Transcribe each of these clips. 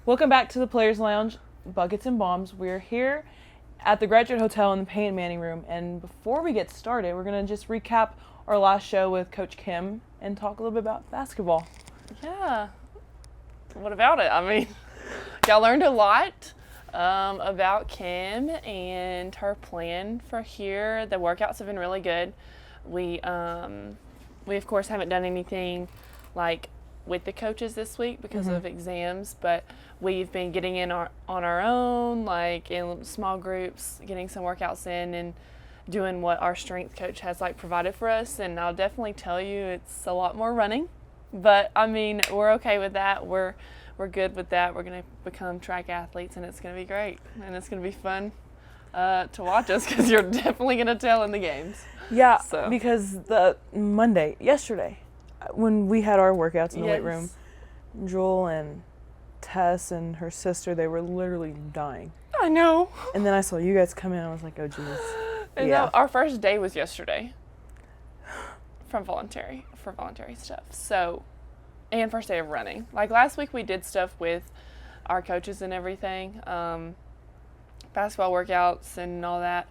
Welcome back to the Players Lounge, Buckets and Bombs. We're here at the Graduate Hotel in the Payne Manning Room, and before we get started, we're going to just recap our last show with Coach Kim and talk a little bit about basketball. Yeah. What about it? I mean, y'all learned a lot about Kim and her plan for here. The workouts have been really good. We of course haven't done anything like with the coaches this week because of exams, but we've been getting in on our own, like in small groups, getting some workouts in and doing what our strength coach has like provided for us. And I'll definitely tell you it's a lot more running, but I mean, we're okay with that. We're good with that. We're going to become track athletes and it's going to be great. And it's going to be fun to watch us because you're definitely going to tell in the games. Yeah, because yesterday, when we had our workouts in the weight room, Joel and Tess and her sister, they were literally dying. I know. And then I saw you guys come in and I was like, oh, geez. And yeah. Our first day was yesterday for voluntary stuff. So, and first day of running. Like last week we did stuff with our coaches and everything, basketball workouts and all that,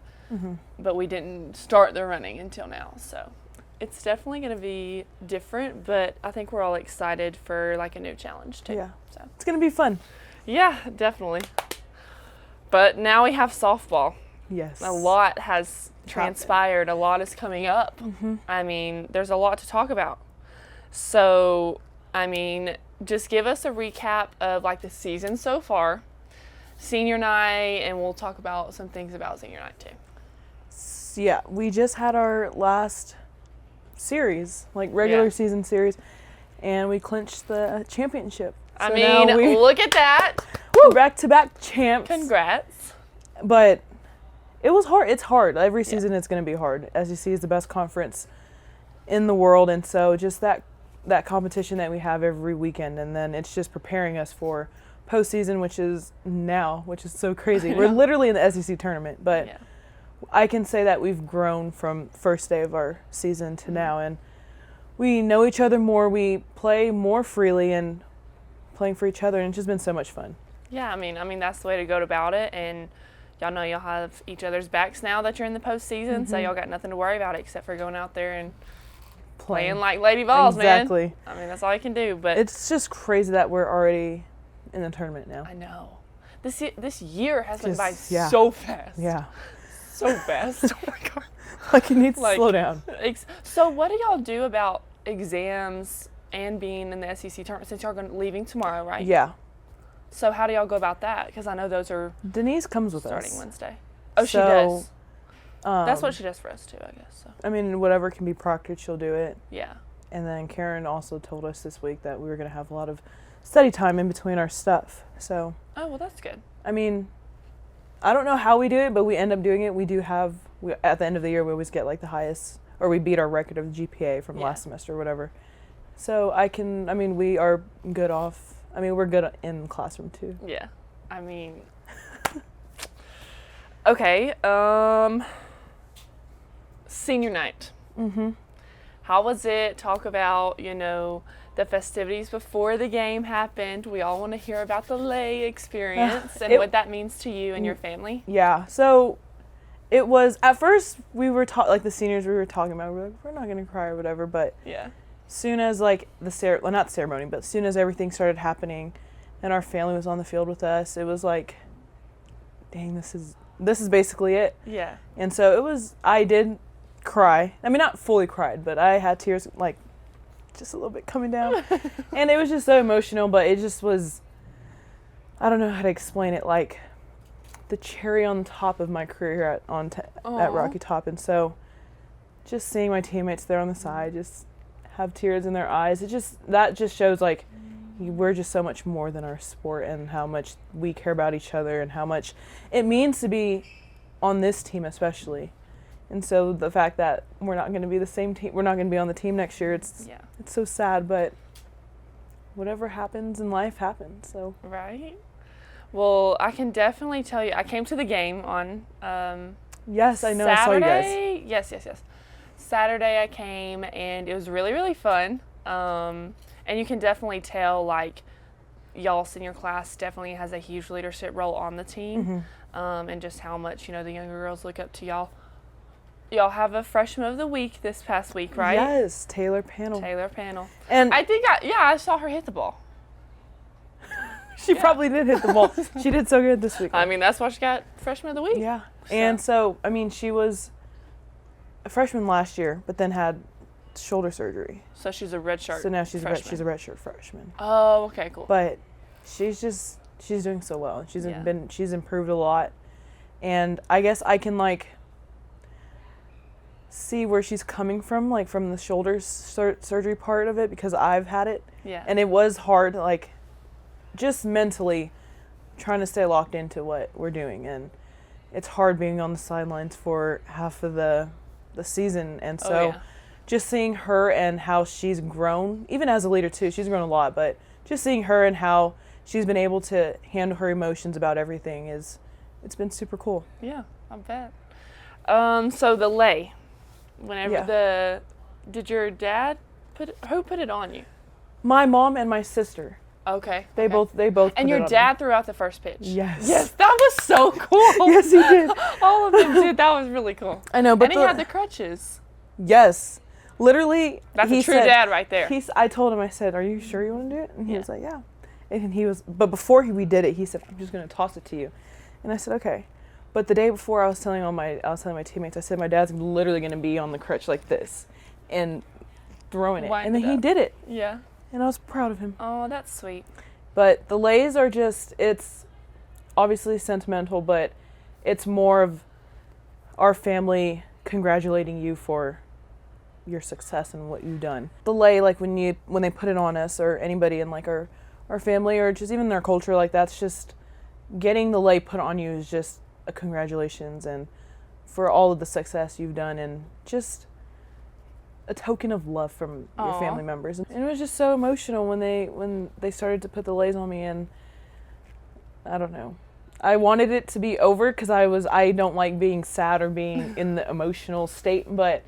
but we didn't start the running until now. So it's definitely going to be different, but I think we're all excited for like a new challenge too. Yeah, so it's going to be fun. Yeah, definitely. But now we have softball. Yes. A lot has transpired. A lot is coming up. I mean, there's a lot to talk about. So, I mean, just give us a recap of like the season so far, senior night, and we'll talk about some things about senior night too. Yeah, we just had our last series, like regular season series, and we clinched the championship. So I mean, look at that. Woo! Back-to-back champs. Congrats. But it was hard. It's hard. Every season it's going to be hard. SEC is the best conference in the world, and so just that competition that we have every weekend, and then it's just preparing us for postseason, which is so crazy. We're literally in the SEC tournament, but I can say that we've grown from first day of our season to now, and we know each other more. We play more freely and playing for each other, and it's just been so much fun. Yeah, I mean that's the way to go about it, and y'all know y'all have each other's backs now that you're in the postseason, so y'all got nothing to worry about except for going out there and playing like lady balls, exactly. Man. I mean, that's all you can do. But it's just crazy that we're already in the tournament now. I know. This year has been by so fast. Yeah. So fast. Oh my God. Like it needs to slow down. So what do y'all do about exams and being in the SEC tournament since y'all are leaving tomorrow, right? Yeah. So how do y'all go about that? Because I know those are Denise comes with starting us. Wednesday. Oh, she does. That's what she does for us too, I guess. So. I mean, whatever can be proctored, she'll do it. Yeah. And then Karen also told us this week that we were going to have a lot of study time in between our stuff. So. Oh, well, that's good. I mean, I don't know how we do it, but we end up doing it. We do have, at the end of the year, we always get like the highest, or we beat our record of GPA from last semester or whatever. So we are good off. I mean, we're good in the classroom too. Yeah. I mean, okay. Senior night. How was it? Talk about, the festivities before the game happened. We all want to hear about the lay experience and what that means to you and your family. Yeah. So it was, at first we were like the seniors we were talking about, we were like, we're not going to cry or whatever, but soon as like not ceremony, but soon as everything started happening and our family was on the field with us, it was like, dang, this is basically it. Yeah. And so I did cry. I mean, not fully cried, but I had tears like just a little bit coming down. And it was just so emotional, but it just was, I don't know how to explain it, like the cherry on top of my career at Rocky Top. And so just seeing my teammates there on the side just have tears in their eyes, that just shows like we're just so much more than our sport and how much we care about each other and how much it means to be on this team especially. And so the fact that we're not going to be the same team, we're not going to be on the team next year, it's so sad, but whatever happens in life happens. So right. Well, I can definitely tell you, I came to the game on yes, I know. Saturday. I saw you guys. Yes. Saturday I came and it was really, really fun. And you can definitely tell like y'all senior class definitely has a huge leadership role on the team, Mm-hmm. and just how much, the younger girls look up to y'all. Y'all have a freshman of the week this past week, right? Yes, Taylor Panel. Taylor Panel. And I think, I saw her hit the ball. she probably did hit the ball. She did so good this week. I mean, that's why she got freshman of the week. Yeah. And so, I mean, she was a freshman last year, but then had shoulder surgery. So she's a redshirt. So now she's freshman. a redshirt freshman. Oh, okay, cool. But she's doing so well, and she's improved a lot. And I guess I can see where she's coming from, from the shoulder surgery part of it, because I've had it. Yeah. And it was hard, just mentally trying to stay locked into what we're doing, and it's hard being on the sidelines for half of the season. And so just seeing her and how she's grown, even as a leader too, she's grown a lot, but just seeing her and how she's been able to handle her emotions about everything it's been super cool. Yeah, I bet. So the lei, whenever did your dad who put it on you? My mom and my sister. Okay. They both put And it your on dad threw out the first pitch. me. Yes. Yes, that was so cool. Yes, he did. All of them did. That was really cool. I know, but and he had the crutches. Yes. Literally, That's he a true said, dad right there. I told him, I said, "Are you sure you want to do it?" And he was like, "Yeah." And but before we did it, he said, "I'm just going to toss it to you." And I said, "Okay." But the day before, I was telling my teammates, I said, "My dad's literally going to be on the crutch like this and throwing it." And then he did it. Yeah. And I was proud of him. Oh, that's sweet. But the leis are it's obviously sentimental, but it's more of our family congratulating you for your success and what you've done. The lei, when they put it on us, or anybody in our family, or just even their culture, that's just getting the lei put on you is just a congratulations and for all of the success you've done, and just a token of love from your family members. And it was just so emotional when they started to put the leis on me, and I don't know. I wanted it to be over because I don't like being sad or being in the emotional state, but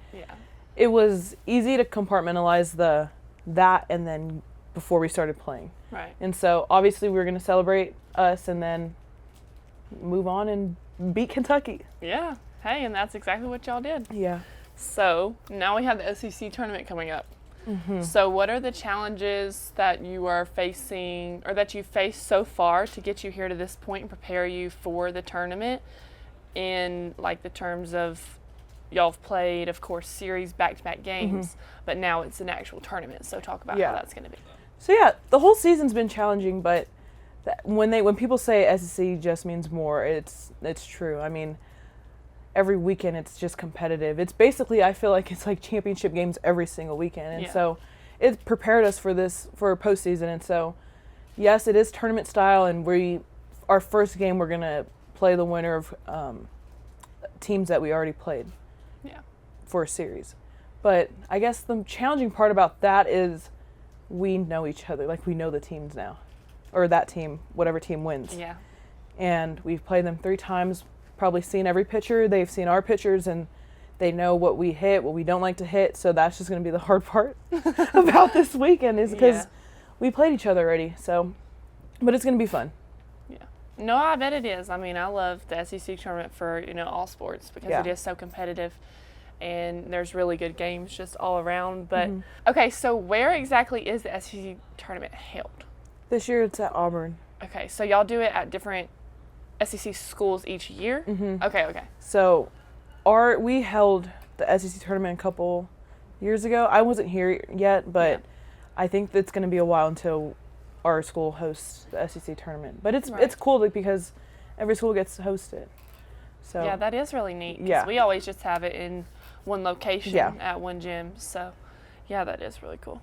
it was easy to compartmentalize that and then before we started playing. Right. And so obviously we were going to celebrate us and then move on and beat Kentucky. Yeah. Hey, and that's exactly what y'all did. Yeah. So now we have the SEC tournament coming up. Mm-hmm. So what are the challenges that you are facing, or that you've faced so far to get you here to this point and prepare you for the tournament in the terms of y'all have played, of course, series back-to-back games, but now it's an actual tournament. So talk about how that's going to be. So the whole season's been challenging, but when people say SEC just means more, it's true. I mean, every weekend it's just competitive. It's basically, I feel like it's championship games every single weekend. And so it prepared us for postseason. And so, yes, it is tournament style, and our first game we're going to play the winner of teams that we already played for a series. But I guess the challenging part about that is we know each other. We know the teams now, or that team, whatever team wins. Yeah. And we've played them 3 times. Probably seen every pitcher. They've seen our pitchers, and they know what we hit, what we don't like to hit. So that's just going to be the hard part about this weekend, is because we played each other already. So, but it's going to be fun. Yeah. No, I bet it is. I mean, I love the SEC tournament for all sports because it is so competitive, and there's really good games just all around. But okay, so where exactly is the SEC tournament held? This year it's at Auburn. Okay, so y'all do it at different SEC schools each year? Mm-hmm. Okay. So we held the SEC tournament a couple years ago. I wasn't here yet, but I think it's going to be a while until our school hosts the SEC tournament. But it's cool because every school gets to host it. So yeah, that is really neat. Because we always just have it in one location at one gym. So yeah, that is really cool.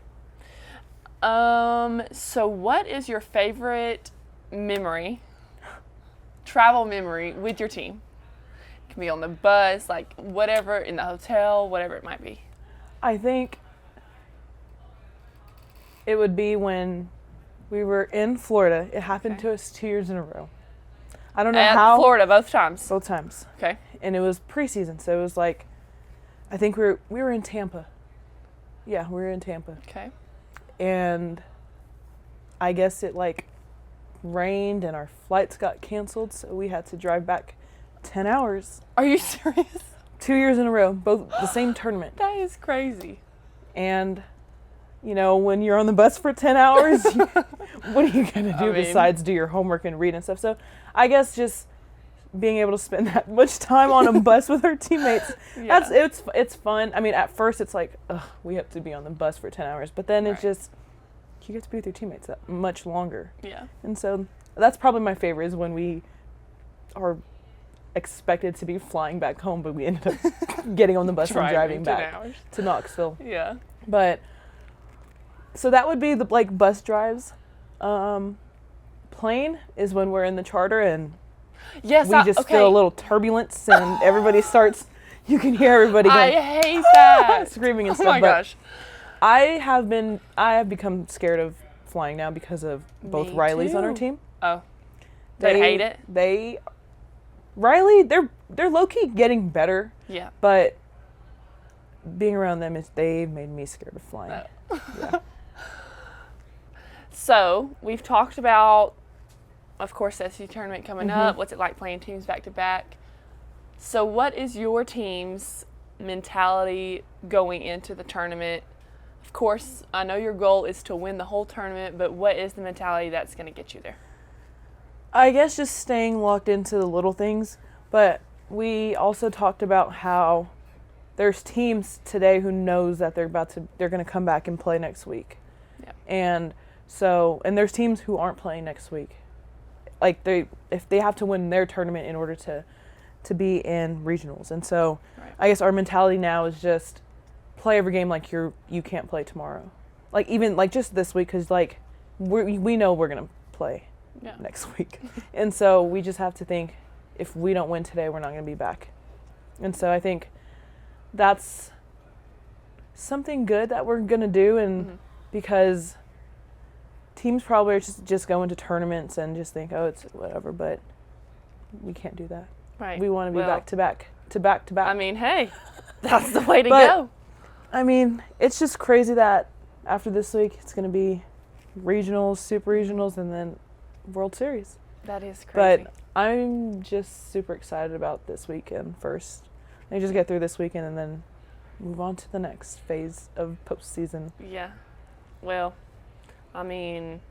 So what is your favorite travel memory with your team? It can be on the bus, whatever, in the hotel, whatever it might be. I think it would be when we were in Florida. It happened to us 2 years in a row. I don't know how. Florida, both times. Both times. Okay. And it was preseason, so it was I think we were in Tampa. Yeah, we were in Tampa. Okay. And I guess it rained and our flights got canceled, so we had to drive back 10 hours. Are you serious? 2 years in a row, both the same tournament. That is crazy. And, you know, when you're on the bus for 10 hours, what are you going to do besides do your homework and read and stuff? So I guess just being able to spend that much time on a bus with our teammates, it's fun. I mean, at first it's like, ugh, we have to be on the bus for 10 hours. But then it's just, you get to be with your teammates that much longer. Yeah. And so that's probably my favorite is when we are expected to be flying back home, but we ended up getting on the bus and driving back to Knoxville. Yeah. But so that would be the like bus drives. Plane is when we're in the charter and we just feel a little turbulence and everybody starts. You can hear everybody going, I hate that. Screaming and stuff. Oh my gosh. I have become scared of flying now because of both Riley's on our team. Oh. They hate it? Riley, they're low-key getting better. Yeah. But being around them, they've made me scared of flying. Oh. Yeah. So, we've talked about, of course, the SEC tournament coming up. What's it like playing teams back-to-back? So, what is your team's mentality going into the tournament? Of course, I know your goal is to win the whole tournament, but what is the mentality that's going to get you there? I guess just staying locked into the little things, but we also talked about how there's teams today who knows that they're going to come back and play next week. Yeah. And there's teams who aren't playing next week. Like if they have to win their tournament in order to be in regionals. And so I guess our mentality now is just play every game like you can't play tomorrow. Like even like just this week, cuz like we know we're going to play next week. And so we just have to think if we don't win today, we're not going to be back. And so I think that's something good that we're going to do, and because teams probably are just going to tournaments and just think, oh, it's whatever, but we can't do that. Right. We want to be back to back. I mean, hey, that's the way to go. I mean, it's just crazy that after this week, it's going to be regionals, super regionals, and then World Series. That is crazy. But I'm just super excited about this weekend first. I just get through this weekend and then move on to the next phase of postseason. Yeah. Well, I mean,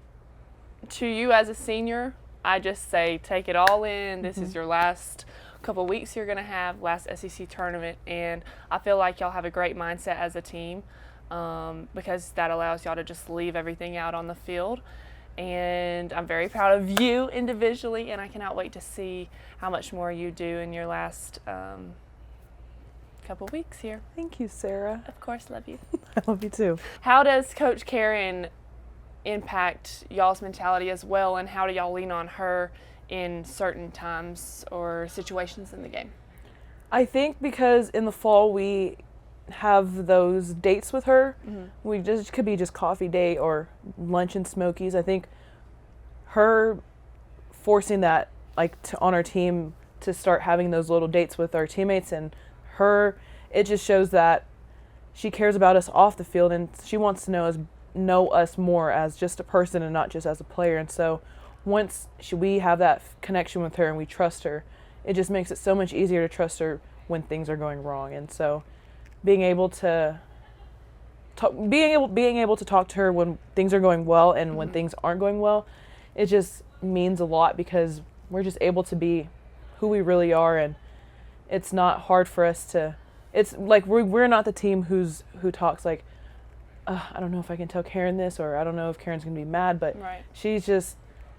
to you as a senior, I just say take it all in. This is your last couple weeks you're going to have, last SEC tournament, and I feel like y'all have a great mindset as a team because that allows y'all to just leave everything out on the field. And I'm very proud of you individually, and I cannot wait to see how much more you do in your last couple weeks here. Thank you, Sarah. Of course, love you. I love you too. How does Coach Karen impact y'all's mentality as well, and how do y'all lean on her in certain times or situations in the game? I think because in the fall we have those dates with her. We just could be just coffee date or lunch and Smokies. I think her forcing that on our team to start having those little dates with our teammates and her, it just shows that she cares about us off the field and she wants to know us more as just a person and not just as a player. And so once we have that connection with her and we trust her, it just makes it so much easier to trust her when things are going wrong. And so being able to talk to her when things are going well and when things aren't going well, it just means a lot because we're just able to be who we really are, and it's not hard for us to. It's like we're not the team who talks like, I don't know if I can tell Karen this, or I don't know if Karen's gonna be mad, but she's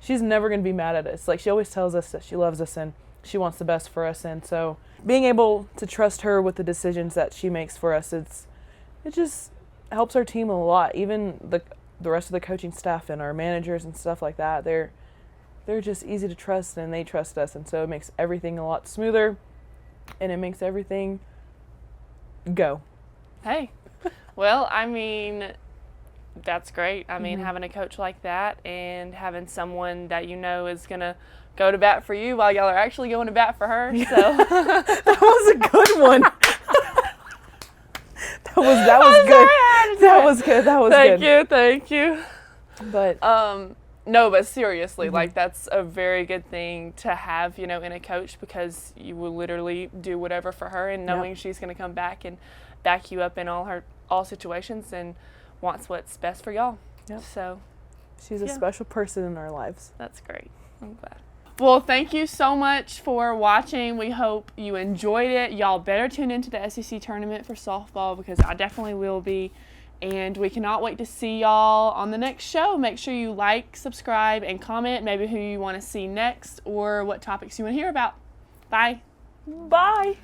never gonna be mad at us. Like she always tells us that she loves us and she wants the best for us, and so being able to trust her with the decisions that she makes for us, it just helps our team a lot. Even the rest of the coaching staff and our managers and stuff like that, they're just easy to trust and they trust us, and so it makes everything a lot smoother and it makes everything go. Hey, well, I mean, that's great. I mean, having a coach like that and having someone that you know is going to go to bat for you while y'all are actually going to bat for her. So that was a good one. that was good. That was good. Thank you. But No, but seriously, like that's a very good thing to have, in a coach, because you will literally do whatever for her, and knowing she's going to come back and back you up in all situations and wants what's best for y'all. Yep. So she's a special person in our lives. that's great. I'm glad. Well, thank you so much for watching. We hope you enjoyed it. Y'all better tune into the SEC tournament for softball, because I definitely will be. And we cannot wait to see y'all on the next show. Make sure you like, subscribe, and comment maybe who you want to see next or what topics you want to hear about. Bye. Bye.